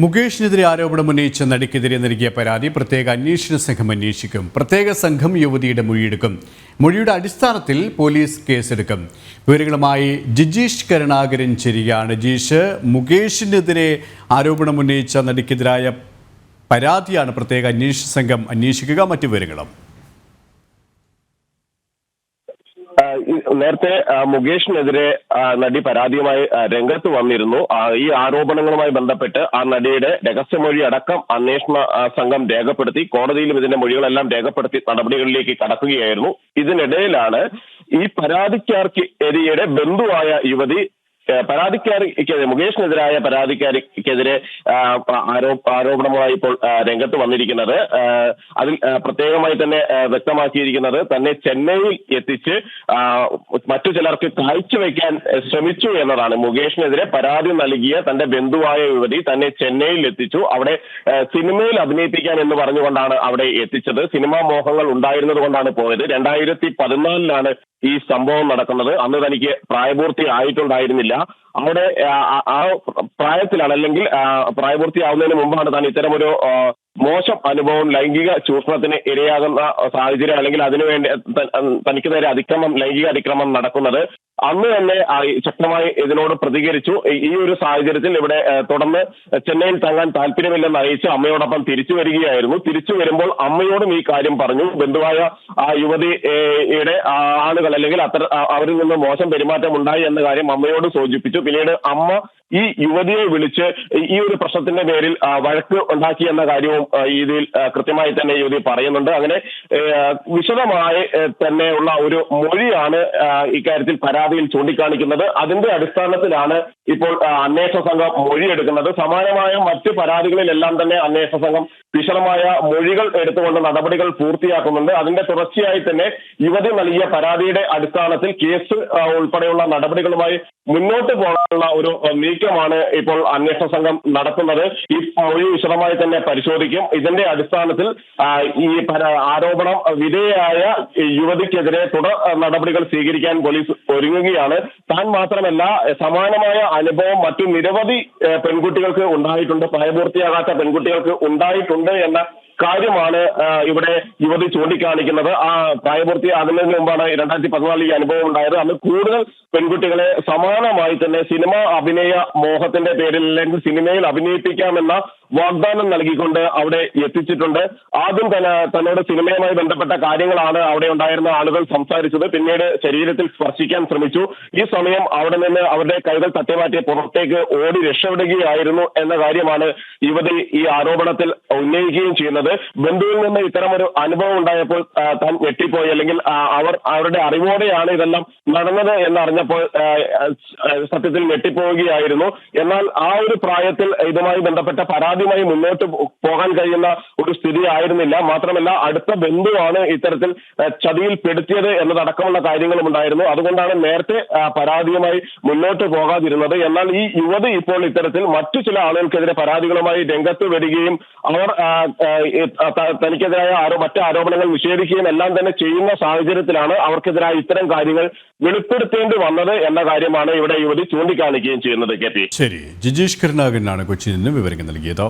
മുകേഷിനെതിരെ ആരോപണം ഉന്നയിച്ച നടിക്കെതിരെ നൽകിയ പരാതി പ്രത്യേക അന്വേഷണ സംഘം അന്വേഷിക്കും. പ്രത്യേക സംഘം യുവതിയുടെ മൊഴിയെടുക്കും. മൊഴിയുടെ അടിസ്ഥാനത്തിൽ പോലീസ് കേസെടുക്കും. വിവരങ്ങളുമായി ജിജീഷ് കരുണാകരൻ ചേരുകയാണ്. ജിജീഷ്, മുകേഷിനെതിരെ ആരോപണം ഉന്നയിച്ച നടിക്കെതിരായ പരാതിയാണ് പ്രത്യേക അന്വേഷണ സംഘം അന്വേഷിക്കുക. മറ്റു വിവരങ്ങളും നേരത്തെ മുകേഷിനെതിരെ നടി പരാതിയുമായി രംഗത്ത് വന്നിരുന്നു. ഈ ആരോപണങ്ങളുമായി ബന്ധപ്പെട്ട് ആ നടിയുടെ രഹസ്യമൊഴി അടക്കം അന്വേഷണ സംഘം രേഖപ്പെടുത്തി. കോടതിയിലും ഇതിന്റെ മൊഴികളെല്ലാം രേഖപ്പെടുത്തി നടപടികളിലേക്ക് കടക്കുകയായിരുന്നു. ഇതിനിടയിലാണ് ഈ പരാതിക്കാരിയുടെ ബന്ധുവായ യുവതി പരാതിക്കാരിക്കെതിരെ മുകേഷിനെതിരായ പരാതിക്കാരിക്കെതിരെ ആരോപണമായി ഇപ്പോൾ രംഗത്ത് വന്നിരിക്കുന്നത്. അതിൽ പ്രത്യേകമായി തന്നെ വ്യക്തമാക്കിയിരിക്കുന്നത് തന്നെ ചെന്നൈയിൽ എത്തിച്ച് മറ്റു ചിലർക്ക് കാഴ്ചവെക്കാൻ ശ്രമിച്ചു എന്നതാണ്. മുകേഷിനെതിരെ പരാതി നൽകിയ തന്റെ ബന്ധുവായ യുവതി തന്നെ ചെന്നൈയിൽ എത്തിച്ചു. അവിടെ സിനിമയിൽ അഭിനയിപ്പിക്കാൻ എന്ന് പറഞ്ഞുകൊണ്ടാണ് അവിടെ എത്തിച്ചത്. സിനിമാ മോഹങ്ങൾ ഉണ്ടായിരുന്നത് കൊണ്ടാണ് പോയത്. 2014 ഈ സംഭവം നടക്കുന്നത്. അന്ന് തനിക്ക് പ്രായപൂർത്തി ആയിട്ടുണ്ടായിരുന്നില്ല. അവിടെ ആ പ്രായത്തിലാണ്, അല്ലെങ്കിൽ പ്രായപൂർത്തിയാവുന്നതിന് മുമ്പാണ് താൻ ഇത്തരമൊരു മോശം അനുഭവം, ലൈംഗിക ചൂഷണത്തിന് ഇരയാകുന്ന സാഹചര്യം, അല്ലെങ്കിൽ അതിനുവേണ്ടി തനിക്ക് നേരെ ലൈംഗിക അതിക്രമം നടക്കുന്നത്. അന്ന് തന്നെ ശക്തമായി ഇതിനോട് പ്രതികരിച്ചു. ഈ ഒരു സാഹചര്യത്തിൽ ഇവിടെ തുടർന്ന് ചെന്നൈയിൽ തങ്ങാൻ താല്പര്യമില്ലെന്ന് അറിയിച്ച് അമ്മയോടൊപ്പം തിരിച്ചു വരികയായിരുന്നു. തിരിച്ചു വരുമ്പോൾ അമ്മയോടും ഈ കാര്യം പറഞ്ഞു. ബന്ധുവായ ആ യുവതിയുടെ ആളുകൾ, അല്ലെങ്കിൽ അവരിൽ നിന്ന് മോശം പെരുമാറ്റം ഉണ്ടായി എന്ന കാര്യം അമ്മയോട് സൂചിപ്പിച്ചു. പിന്നീട് അമ്മ ഈ യുവതിയെ വിളിച്ച് ഈ ഒരു പ്രശ്നത്തിന്റെ പേരിൽ വഴക്ക് ഉണ്ടാക്കി എന്ന കാര്യവും ഇതിൽ കൃത്യമായി തന്നെ യുവതി പറയുന്നുണ്ട്. അങ്ങനെ വിശദമായി തന്നെയുള്ള ഒരു മൊഴിയാണ് ഇക്കാര്യത്തിൽ പരാതിയിൽ ചൂണ്ടിക്കാണിക്കുന്നത്. അതിന്റെ അടിസ്ഥാനത്തിലാണ് ഇപ്പോൾ അന്വേഷണ സംഘം മൊഴിയെടുക്കുന്നത്. സമാനമായ മറ്റ് പരാതികളിലെല്ലാം തന്നെ അന്വേഷണ സംഘം വിശദമായ മൊഴികൾ എടുത്തുകൊണ്ട് നടപടികൾ പൂർത്തിയാക്കുന്നുണ്ട്. അതിന്റെ തുടർച്ചയായി തന്നെ യുവതി നൽകിയ പരാതിയുടെ അടിസ്ഥാനത്തിൽ കേസ് ഉൾപ്പെടെയുള്ള നടപടികളുമായി മുന്നോട്ട് പോകാനുള്ള ഒരു നീക്കമാണ് ഇപ്പോൾ അന്വേഷണ സംഘം നടത്തുന്നത്. ഈ മൊഴി വിശദമായി തന്നെ പരിശോധിക്കും. ഇതിന്റെ അടിസ്ഥാനത്തിൽ ഈ ആരോപണം വിധേയയായ യുവതിക്കെതിരെ തുടർ നടപടികൾ സ്വീകരിക്കാൻ പോലീസ് ഒരുങ്ങുകയാണ്. താൻ മാത്രമല്ല, സമാനമായ അനുഭവം മറ്റു നിരവധി പെൺകുട്ടികൾക്ക് ഉണ്ടായിട്ടുണ്ട്, പ്രായപൂർത്തിയാകാത്ത പെൺകുട്ടികൾക്ക് ഉണ്ടായിട്ടുണ്ട് എന്ന കാര്യമാണ് ഇവിടെ യുവതി ചൂണ്ടിക്കാണിക്കുന്നത്. ആ പ്രായപൂർത്തിയാകുന്നതിന് മുമ്പാണ് 2014 ഈ അനുഭവം ഉണ്ടായത്. അന്ന് കൂടുതൽ പെൺകുട്ടികളെ സമാനമായി തന്നെ സിനിമ അഭിനയ മോഹത്തിന്റെ പേരിൽ, അല്ലെങ്കിൽ സിനിമയിൽ അഭിനയിപ്പിക്കാമെന്ന വാഗ്ദാനം നൽകിക്കൊണ്ട് അവിടെ എത്തിച്ചിട്ടുണ്ട്. ആദ്യം തന്നെ തന്നോട് സിനിമയുമായി ബന്ധപ്പെട്ട കാര്യങ്ങളാണ് അവിടെ ഉണ്ടായിരുന്ന ആളുകൾ സംസാരിച്ചത്. പിന്നീട് ശരീരത്തിൽ സ്പർശിക്കാൻ ശ്രമിച്ചു. ഈ സമയം അവിടെ നിന്ന് അവരുടെ കൈകൾ തട്ടിമാറ്റി പുറത്തേക്ക് ഓടി രക്ഷപ്പെടുകയായിരുന്നു എന്ന കാര്യമാണ് യുവതി ഈ ആരോപണത്തിൽ ഉന്നയിക്കുകയും ചെയ്യുന്നത്. ബന്ധുവിൽ നിന്ന് ഇത്തരമൊരു അനുഭവം ഉണ്ടായപ്പോൾ താൻ ഞെട്ടിപ്പോയി, അല്ലെങ്കിൽ അവരുടെ അറിവോടെയാണ് ഇതെല്ലാം നടന്നത് എന്നറിഞ്ഞപ്പോൾ സത്യത്തിൽ ഞെട്ടിപ്പോവുകയായിരുന്നു. എന്നാൽ ആ ഒരു പ്രായത്തിൽ ഇതുമായി ബന്ധപ്പെട്ട പരാതിയുമായി മുന്നോട്ട് പോകാൻ കഴിയുന്ന ഒരു സ്ഥിതി ആയിരുന്നില്ല. മാത്രമല്ല, അടുത്ത ബന്ധുവാണ് ഇത്തരത്തിൽ ചതിയിൽ പെടുത്തിയത് എന്നതടക്കമുള്ള കാര്യങ്ങളും ഉണ്ടായിരുന്നു. അതുകൊണ്ടാണ് നേരത്തെ പരാതിയുമായി മുന്നോട്ട് പോകാതിരുന്നത്. എന്നാൽ ഈ യുവതി ഇപ്പോൾ ഇത്തരത്തിൽ മറ്റു ചില ആളുകൾക്കെതിരെ പരാതികളുമായി രംഗത്ത് വരികയും അവർ തനിക്കെതിരായ മറ്റ് ആരോപണങ്ങൾ നിഷേധിക്കുകയും എല്ലാം തന്നെ ചെയ്യുന്ന സാഹചര്യത്തിലാണ് അവർക്കെതിരായ ഇത്തരം കാര്യങ്ങൾ വെളിപ്പെടുത്തേണ്ടി വന്നത് എന്ന കാര്യമാണ് ഇവിടെ യുവതി ചൂണ്ടിക്കാണിക്കുകയും ചെയ്യുന്നത്. ശരി, ജിജീഷ് കരുണാകരനാണ് കൊച്ചിയിൽ നിന്ന് വിവരങ്ങൾ നൽകിയത്.